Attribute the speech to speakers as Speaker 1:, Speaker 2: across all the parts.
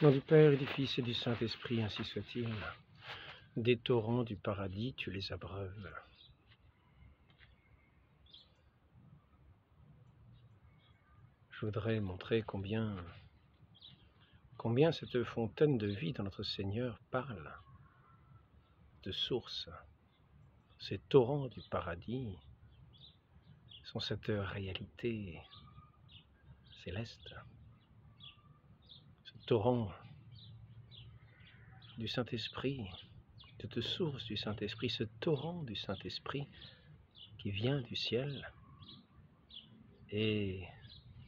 Speaker 1: Nom du Père et du Fils et du Saint-Esprit, ainsi soit-il. Des torrents du paradis, tu les abreuves. Je voudrais montrer combien cette fontaine de vie dans notre Seigneur parle de source. Ces torrents du paradis sont cette réalité céleste. Ce torrent du Saint-Esprit, cette source du Saint-Esprit, ce torrent du Saint-Esprit qui vient du ciel et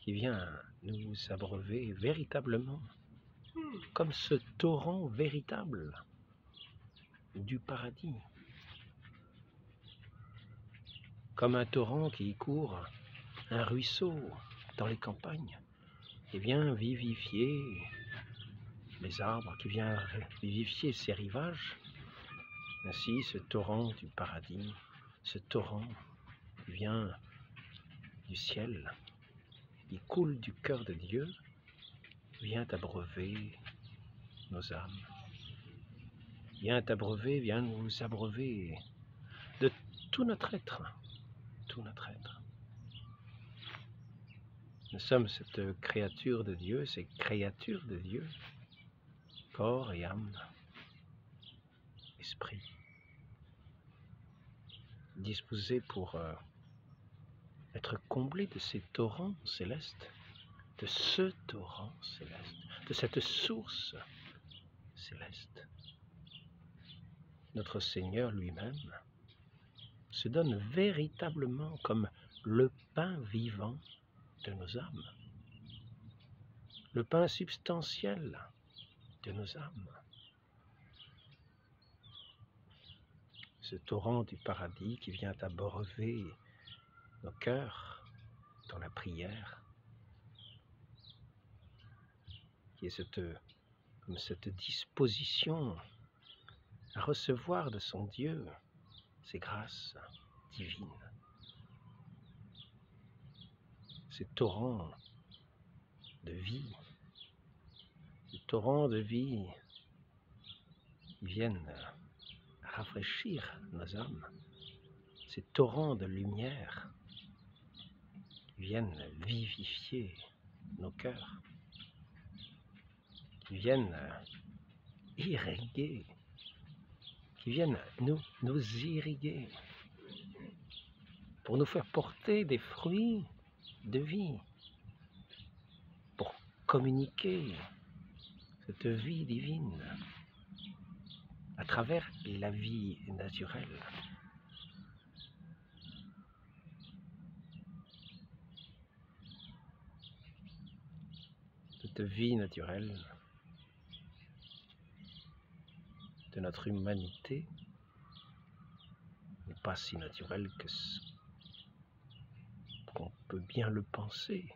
Speaker 1: qui vient nous abreuver véritablement, comme ce torrent véritable du paradis, comme un torrent qui court, un ruisseau dans les campagnes, qui vient vivifier les arbres, qui vient vivifier ces rivages. Ainsi, ce torrent du paradis, ce torrent qui vient du ciel, qui coule du cœur de Dieu, vient abreuver nos âmes, vient nous abreuver de tout notre être, tout notre être. Nous sommes cette créature de Dieu, ces créatures de Dieu, corps et âme, esprit, disposés pour être comblés de ces torrents célestes, de ce torrent céleste, de cette source céleste. Notre Seigneur lui-même se donne véritablement comme le pain vivant de nos âmes, le pain substantiel de nos âmes. Ce torrent du paradis qui vient abreuver nos cœurs dans la prière, qui est comme cette disposition à recevoir de son Dieu ces grâces divines. Ces torrents de vie, ces torrents de vie qui viennent rafraîchir nos âmes, ces torrents de lumière qui viennent vivifier nos cœurs, qui viennent irriguer, qui viennent nous irriguer pour nous faire porter des fruits de vie, pour communiquer cette vie divine à travers la vie naturelle. Cette vie naturelle de notre humanité n'est pas si naturelle que qu'on peut bien le penser.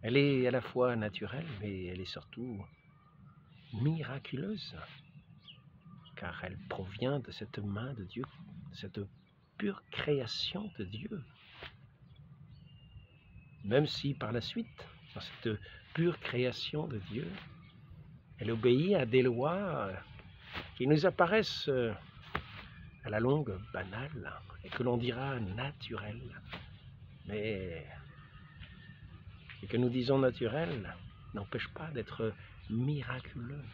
Speaker 1: Elle est à la fois naturelle, mais elle est surtout miraculeuse, car elle provient de cette main de Dieu, de cette pure création de Dieu. Même si par la suite, dans cette pure création de Dieu, elle obéit à des lois qui nous apparaissent à la longue banales et que l'on dira naturelles. Mais ce que nous disons naturel n'empêche pas d'être miraculeux.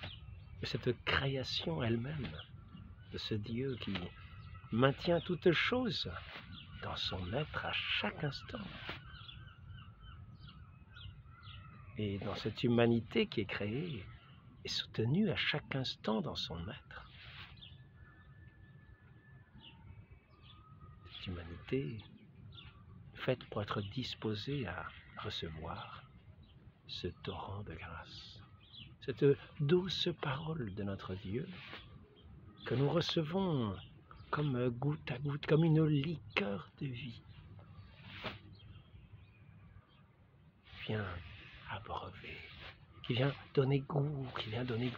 Speaker 1: De cette création elle-même, de ce Dieu qui maintient toutes choses dans son être à chaque instant. Et dans cette humanité qui est créée et soutenue à chaque instant dans son être. Cette humanité faite pour être disposée à recevoir ce torrent de grâce, cette douce parole de notre Dieu que nous recevons comme goutte à goutte, comme une liqueur de vie. Qui vient abreuver, qui vient donner goût, qui vient donner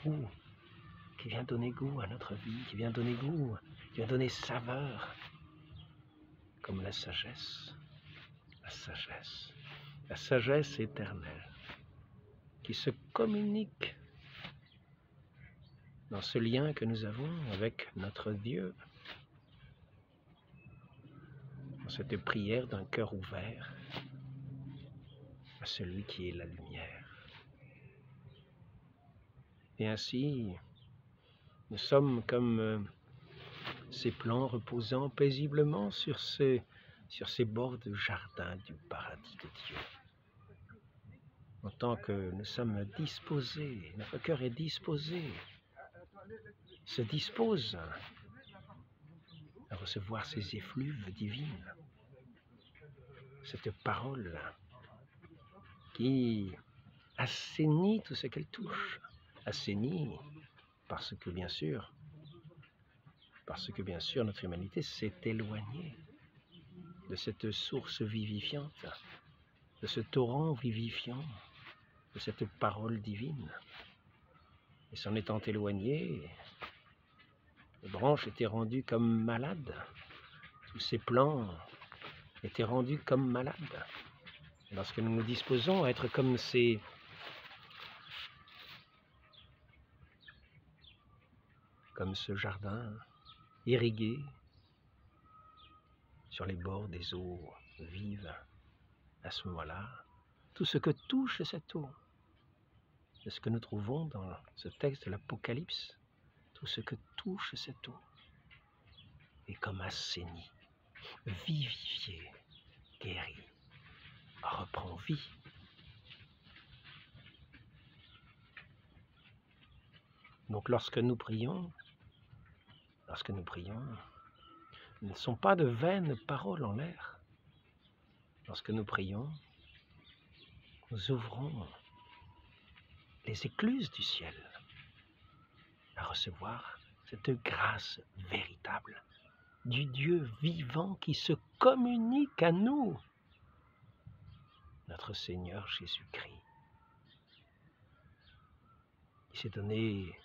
Speaker 1: goût à notre vie, qui vient donner goût, qui vient donner saveur, comme la sagesse éternelle. qui se communique dans ce lien que nous avons avec notre Dieu, dans cette prière d'un cœur ouvert à celui qui est la lumière. Et ainsi, nous sommes comme ces plants reposant paisiblement sur ces bords de jardin du paradis de Dieu. En tant que nous sommes disposés, notre cœur est disposé, se dispose à recevoir ces effluves divines, cette parole qui assainit tout ce qu'elle touche, assainit parce que bien sûr notre humanité s'est éloignée de cette source vivifiante, de ce torrent vivifiant, de cette parole divine. Et s'en étant éloignée, les branches étaient rendues comme malades, tous ces plants étaient rendus comme malades. Et lorsque nous nous disposons à être comme ce jardin irrigué sur les bords des eaux vives, à ce moment-là, tout ce que touche cette eau, c'est ce que nous trouvons dans ce texte de l'Apocalypse, tout ce que touche cette eau est comme assaini, vivifié, guéri, reprend vie. Donc lorsque nous prions, ne sont pas de vaines paroles en l'air. Lorsque nous prions, nous ouvrons les écluses du ciel à recevoir cette grâce véritable du Dieu vivant qui se communique à nous, notre Seigneur Jésus-Christ. Il s'est donné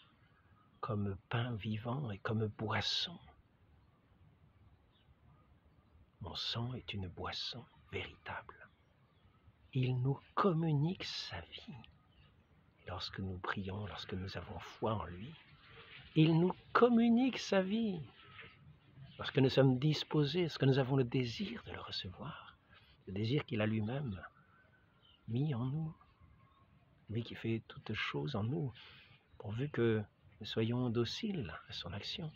Speaker 1: comme pain vivant et comme boisson. Mon sang est une boisson véritable. Il nous communique sa vie. Lorsque nous prions, lorsque nous avons foi en lui, il nous communique sa vie. Lorsque nous sommes disposés, lorsque nous avons le désir de le recevoir, le désir qu'il a lui-même mis en nous, lui qui fait toutes choses en nous, pourvu que nous soyons dociles à son action,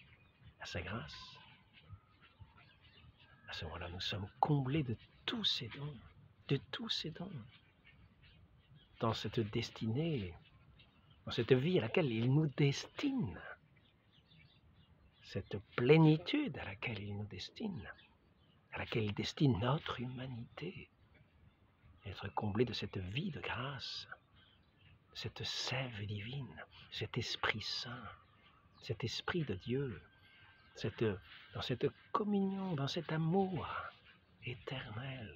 Speaker 1: à sa grâce. À ce moment-là, nous sommes comblés de tous ses dons, dans cette destinée, dans cette vie à laquelle il nous destine, cette plénitude à laquelle il nous destine, à laquelle il destine notre humanité, être comblé de cette vie de grâce, cette sève divine, cet Esprit Saint, cet Esprit de Dieu, dans cette communion, dans cet amour éternel,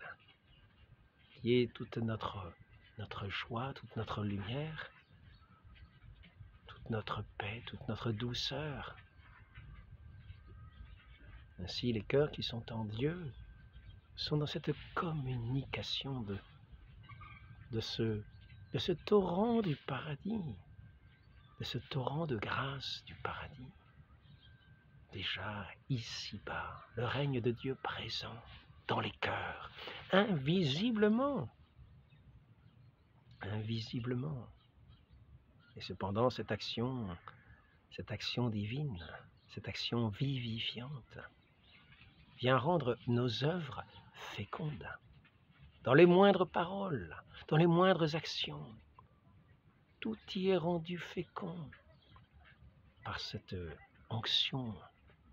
Speaker 1: qui est toute notre joie, toute notre lumière, toute notre paix, toute notre douceur. Ainsi, les cœurs qui sont en Dieu sont dans cette communication de ce torrent du paradis, de ce torrent de grâce du paradis. Déjà ici-bas, le règne de Dieu présent dans les cœurs, invisiblement. Et cependant, cette action divine, cette action vivifiante, vient rendre nos œuvres fécondes, dans les moindres paroles, dans les moindres actions. Tout y est rendu fécond par cette onction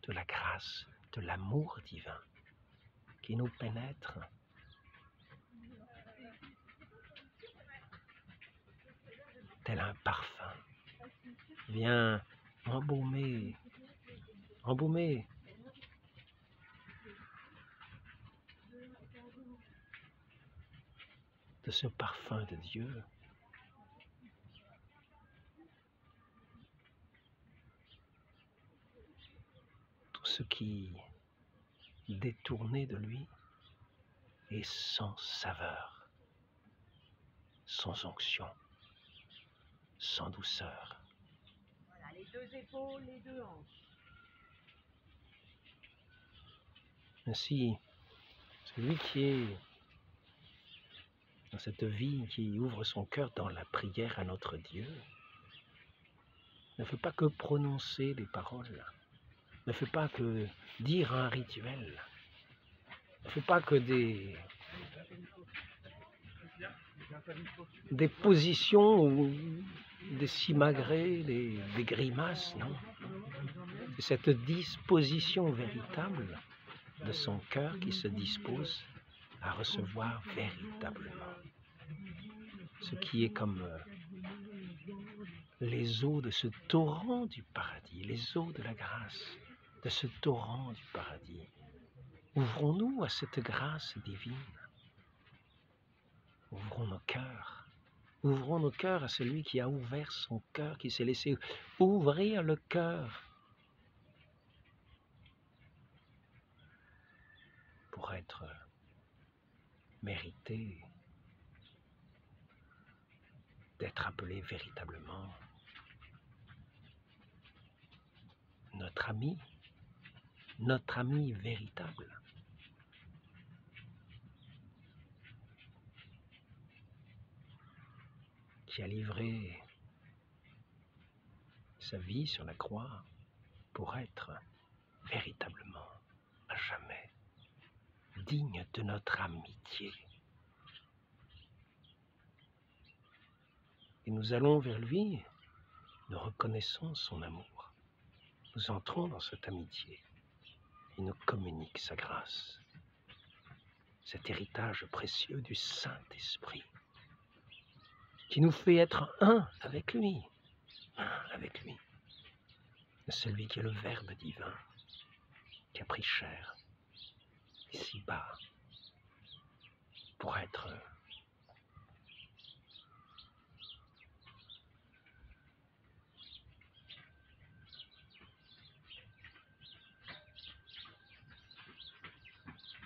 Speaker 1: de la grâce, de l'amour divin qui nous pénètre. Tel un parfum, vient embaumer de ce parfum de Dieu. Tout ce qui, détourné de lui, est sans saveur, sans onction, sans douceur.
Speaker 2: Voilà, les deux épaules, les deux hanches.
Speaker 1: Ainsi, celui qui est dans cette vie, qui ouvre son cœur dans la prière à notre Dieu, ne fait pas que prononcer des paroles, ne fait pas que dire un rituel, ne fait pas que des positions ou des simagrées, des grimaces, non. C'est cette disposition véritable de son cœur qui se dispose à recevoir véritablement ce qui est comme les eaux de ce torrent du paradis, les eaux de la grâce, de ce torrent du paradis. Ouvrons-nous à cette grâce divine. Ouvrons nos cœurs. Ouvrons nos cœurs à celui qui a ouvert son cœur, qui s'est laissé ouvrir le cœur pour être mérité d'être appelé véritablement notre ami véritable. Qui a livré sa vie sur la croix pour être véritablement, à jamais, digne de notre amitié. Et nous allons vers lui, nous reconnaissons son amour. Nous entrons dans cette amitié. Il nous communique sa grâce, cet héritage précieux du Saint-Esprit, qui nous fait être un avec lui, celui qui est le Verbe divin, qui a pris chair ici-bas pour être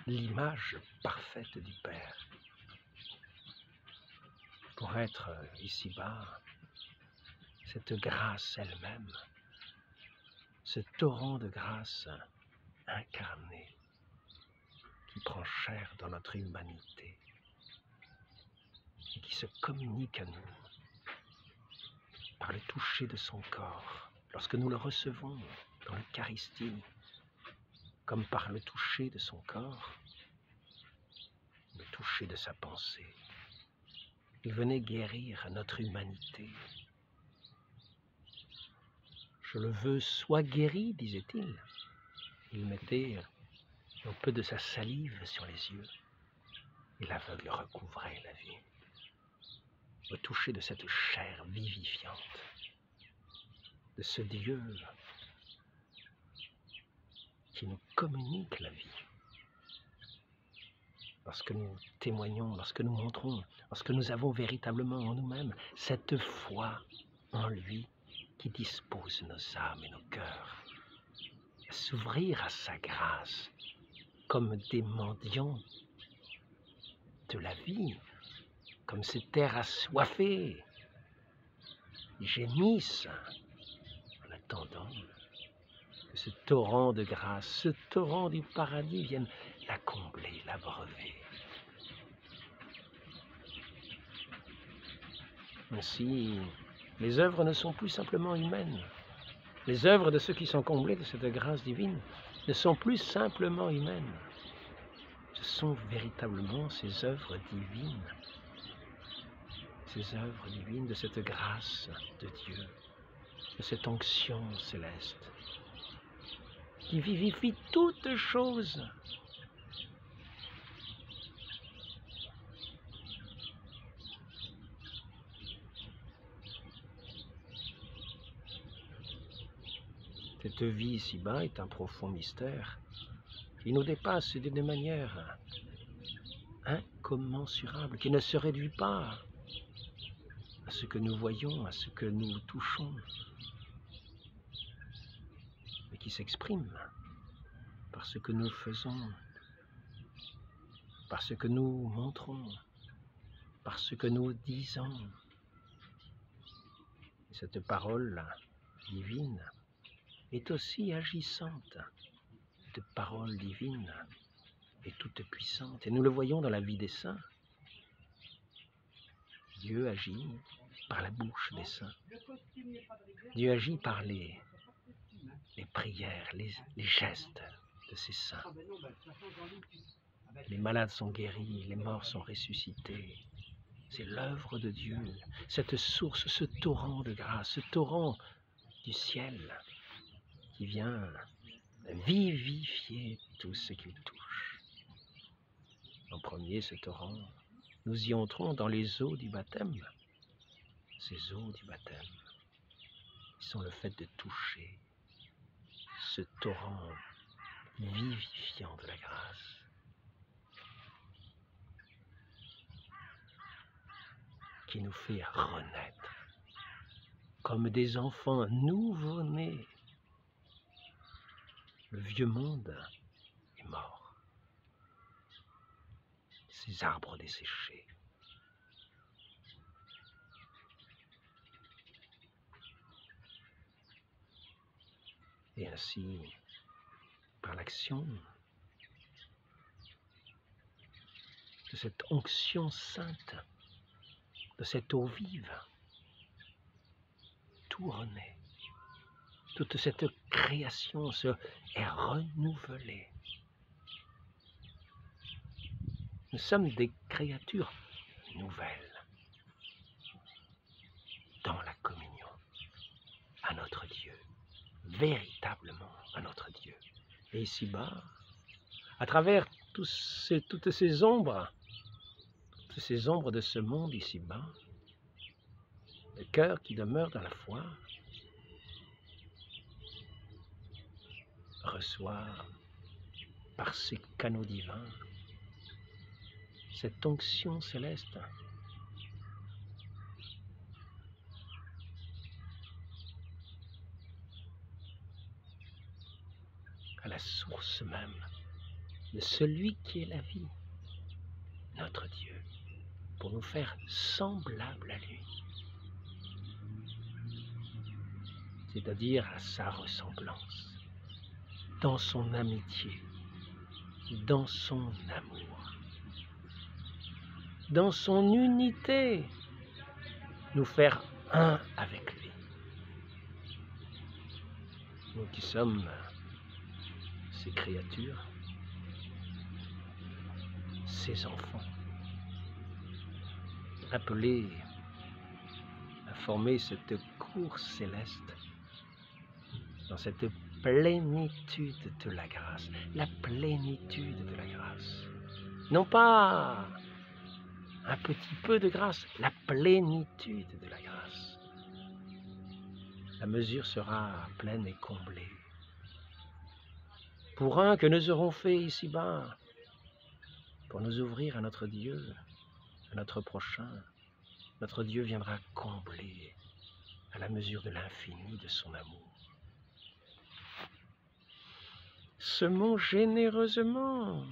Speaker 1: l'image parfaite du Père, pour être ici-bas cette grâce elle-même, ce torrent de grâce incarné qui prend chair dans notre humanité et qui se communique à nous par le toucher de son corps, lorsque nous le recevons dans l'Eucharistie, comme par le toucher de son corps, le toucher de sa pensée. Il venait guérir notre humanité. Je le veux, sois guéri, disait-il. Il mettait un peu de sa salive sur les yeux et l'aveugle recouvrait la vie. Au toucher de cette chair vivifiante, de ce Dieu qui nous communique la vie. Lorsque nous témoignons, lorsque nous montrons, lorsque nous avons véritablement en nous-mêmes cette foi en lui qui dispose nos âmes et nos cœurs à s'ouvrir à sa grâce comme des mendiants de la vie, comme ces terres assoiffées, qui gémissent en attendant que ce torrent de grâce, ce torrent du paradis vienne la combler, l'abreuver. Ainsi, les œuvres ne sont plus simplement humaines. Les œuvres de ceux qui sont comblés de cette grâce divine ne sont plus simplement humaines. Ce sont véritablement ces œuvres divines de cette grâce de Dieu, de cette onction céleste, qui vivifie toutes choses. Cette vie ici-bas est un profond mystère qui nous dépasse d'une manière incommensurable, qui ne se réduit pas à ce que nous voyons, à ce que nous touchons, mais qui s'exprime par ce que nous faisons, par ce que nous montrons, par ce que nous disons. cette parole divine est aussi agissante. Cette parole divine est toute puissante. Et nous le voyons dans la vie des saints. Dieu agit par la bouche des saints. Dieu agit par les prières, les gestes de ces saints. Les malades sont guéris, les morts sont ressuscités. C'est l'œuvre de Dieu, cette source, ce torrent de grâce, ce torrent du ciel qui vient vivifier tout ce qu'il touche. En premier, ce torrent, nous y entrons dans les eaux du baptême. Ces eaux du baptême, qui sont le fait de toucher ce torrent vivifiant de la grâce. Qui nous fait renaître comme des enfants nouveau-nés. Le vieux monde est mort. Ces arbres desséchés. Et ainsi, par l'action de cette onction sainte, de cette eau vive, tout renaît. Toute cette création est renouvelée. Nous sommes des créatures nouvelles dans la communion à notre Dieu, véritablement à notre Dieu. Et ici-bas, à travers toutes ces ombres de ce monde ici-bas, le cœur qui demeure dans la foi reçoit par ces canaux divins cette onction céleste à la source même de celui qui est la vie, notre Dieu, pour nous faire semblables à lui, c'est-à-dire à sa ressemblance, dans son amitié, dans son amour, dans son unité, nous faire un avec lui. Nous qui sommes ces créatures, ces enfants, appelés à former cette cour céleste dans cette plénitude de la grâce, la plénitude de la grâce. Non pas un petit peu de grâce, la plénitude de la grâce. La mesure sera pleine et comblée. Pour un que nous aurons fait ici-bas, pour nous ouvrir à notre Dieu, à notre prochain, notre Dieu viendra combler à la mesure de l'infini de son amour. Semons généreusement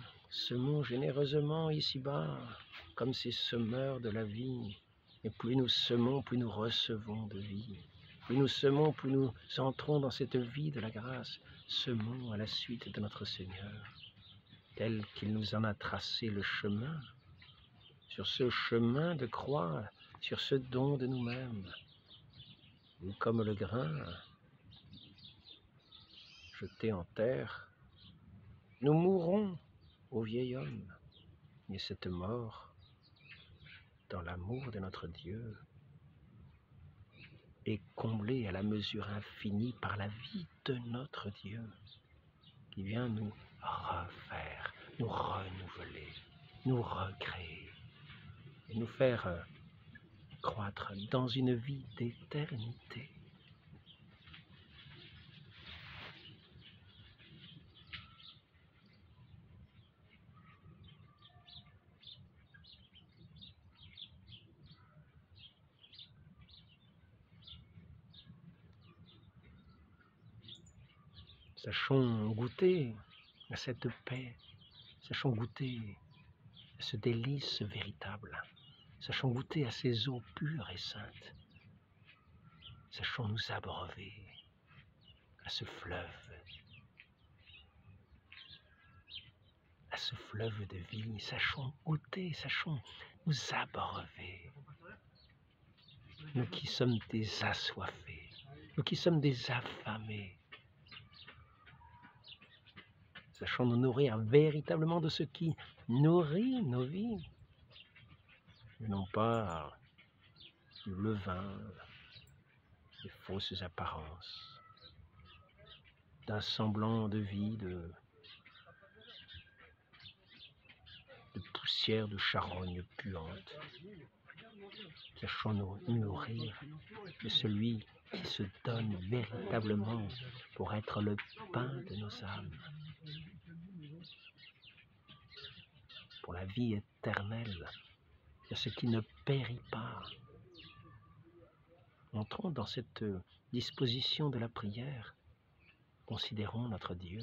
Speaker 1: ici-bas, comme ces semeurs de la vie. Et plus nous semons, plus nous recevons de vie. Plus nous semons, plus nous entrons dans cette vie de la grâce. Semons à la suite de notre Seigneur, tel qu'il nous en a tracé le chemin, sur ce chemin de croix, sur ce don de nous-mêmes. Nous, comme le grain jeté en terre, nous mourrons au vieil homme, et cette mort, dans l'amour de notre Dieu, est comblée à la mesure infinie par la vie de notre Dieu, qui vient nous refaire, nous renouveler, nous recréer, et nous faire croître dans une vie d'éternité. Sachons goûter à cette paix, sachons goûter à ce délice véritable, sachons goûter à ces eaux pures et saintes, Sachons nous abreuver à ce fleuve de vie. Sachons ôter, sachons nous abreuver. Nous qui sommes des assoiffés, nous qui sommes des affamés. Sachons nous nourrir véritablement de ce qui nourrit nos vies. Et non pas du levain, des fausses apparences, d'un semblant de vie, de poussière de charogne puante. Sachons nous nourrir de celui qui se donne véritablement pour être le pain de nos âmes, pour la vie éternelle, de ce qui ne périt pas. Entrons dans cette disposition de la prière, considérons notre Dieu,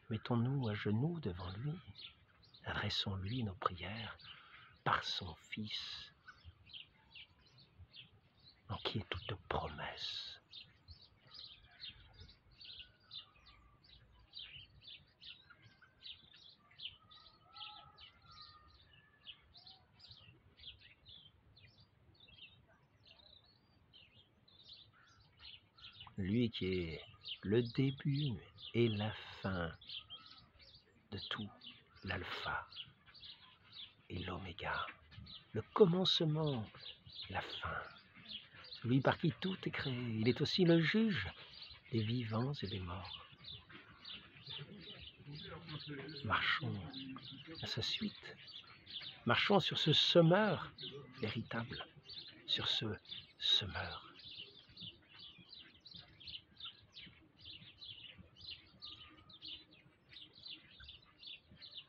Speaker 1: mettons-nous à genoux devant lui, adressons-lui nos prières par son Fils, en qui est toute promesse. Lui qui est le début et la fin de tout, l'alpha et l'oméga, le commencement et la fin, celui par qui tout est créé. Il est aussi le juge des vivants et des morts. Marchons à sa suite, marchons sur ce semeur véritable, sur ce semeur.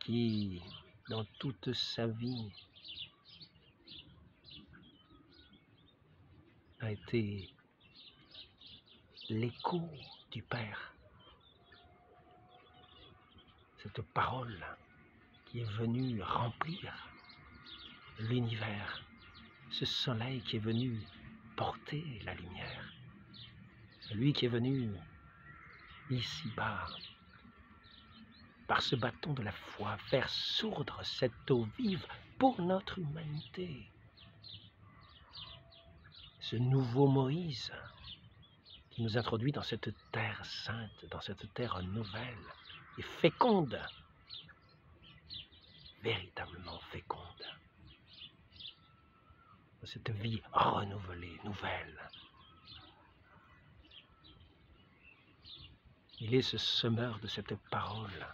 Speaker 1: Qui, dans toute sa vie, a été l'écho du Père. Cette parole qui est venue remplir l'univers, ce soleil qui est venu porter la lumière, lui qui est venu ici-bas, par ce bâton de la foi, faire sourdre cette eau vive pour notre humanité. Ce nouveau Moïse qui nous introduit dans cette terre sainte, dans cette terre nouvelle et féconde, véritablement féconde, dans cette vie renouvelée, nouvelle. Il est ce semeur de cette parole,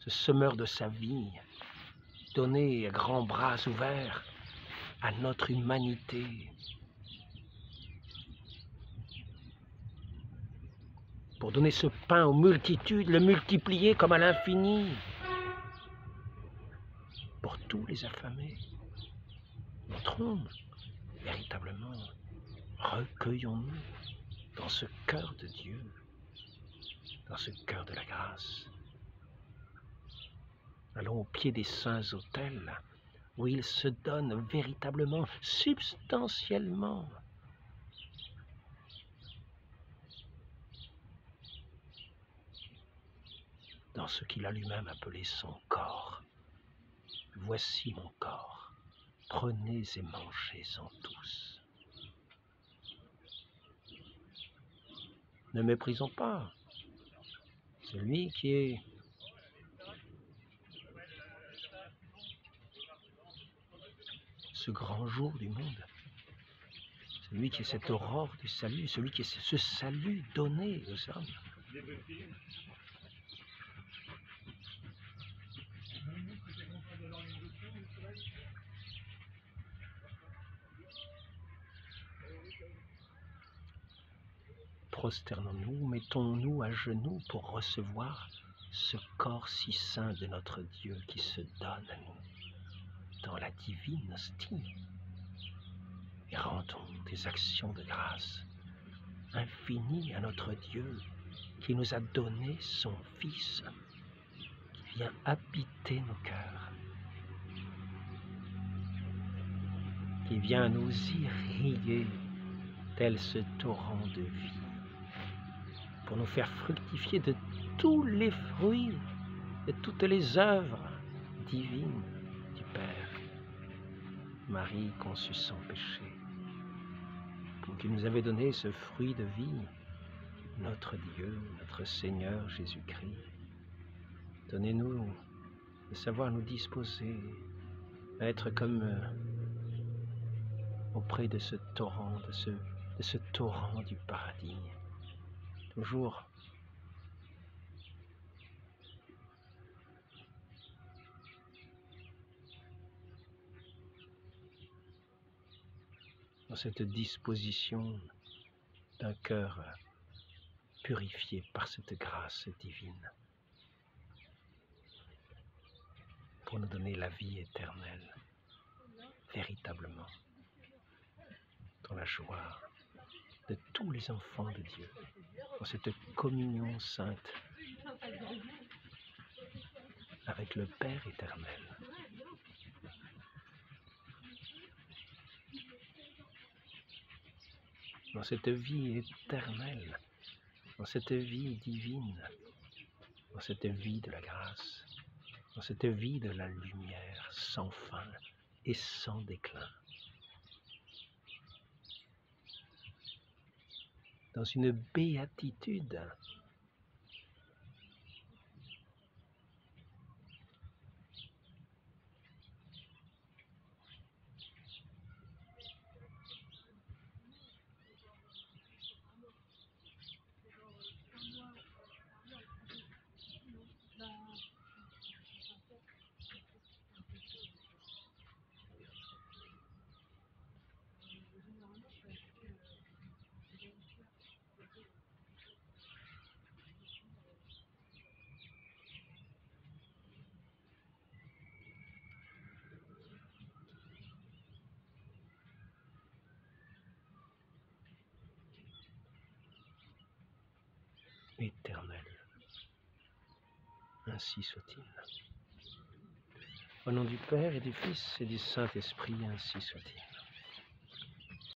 Speaker 1: ce semeur de sa vie, donné à grands bras ouverts à notre humanité, pour donner ce pain aux multitudes, le multiplier comme à l'infini, pour tous les affamés. Entrons véritablement, recueillons-nous dans ce cœur de Dieu, dans ce cœur de la grâce. Allons au pied des saints autels, où il se donne véritablement, substantiellement, dans ce qu'il a lui-même appelé son corps. Voici mon corps, prenez et mangez-en tous. Ne méprisons pas celui qui est ce grand jour du monde, celui qui est cette aurore du salut, celui qui est ce salut donné aux hommes. Prosternons-nous, mettons-nous à genoux pour recevoir ce corps si saint de notre Dieu qui se donne à nous dans la divine hostie. Et rendons des actions de grâce infinies à notre Dieu qui nous a donné son Fils, qui vient habiter nos cœurs, qui vient nous irriguer tel ce torrent de vie, pour nous faire fructifier de tous les fruits, de toutes les œuvres divines du Père. Marie conçue sans péché, pour qui nous avait donné ce fruit de vie, notre Dieu, notre Seigneur Jésus-Christ. Donnez-nous de savoir nous disposer à être comme auprès de ce torrent, de ce torrent du paradis. Toujours dans cette disposition d'un cœur purifié par cette grâce divine, pour nous donner la vie éternelle, véritablement, dans la joie de tous les enfants de Dieu, dans cette communion sainte avec le Père éternel. Dans cette vie éternelle, dans cette vie divine, dans cette vie de la grâce, dans cette vie de la lumière sans fin et sans déclin. Dans une béatitude éternelle. Ainsi soit-il. Au nom du Père et du Fils et du Saint-Esprit, ainsi soit-il.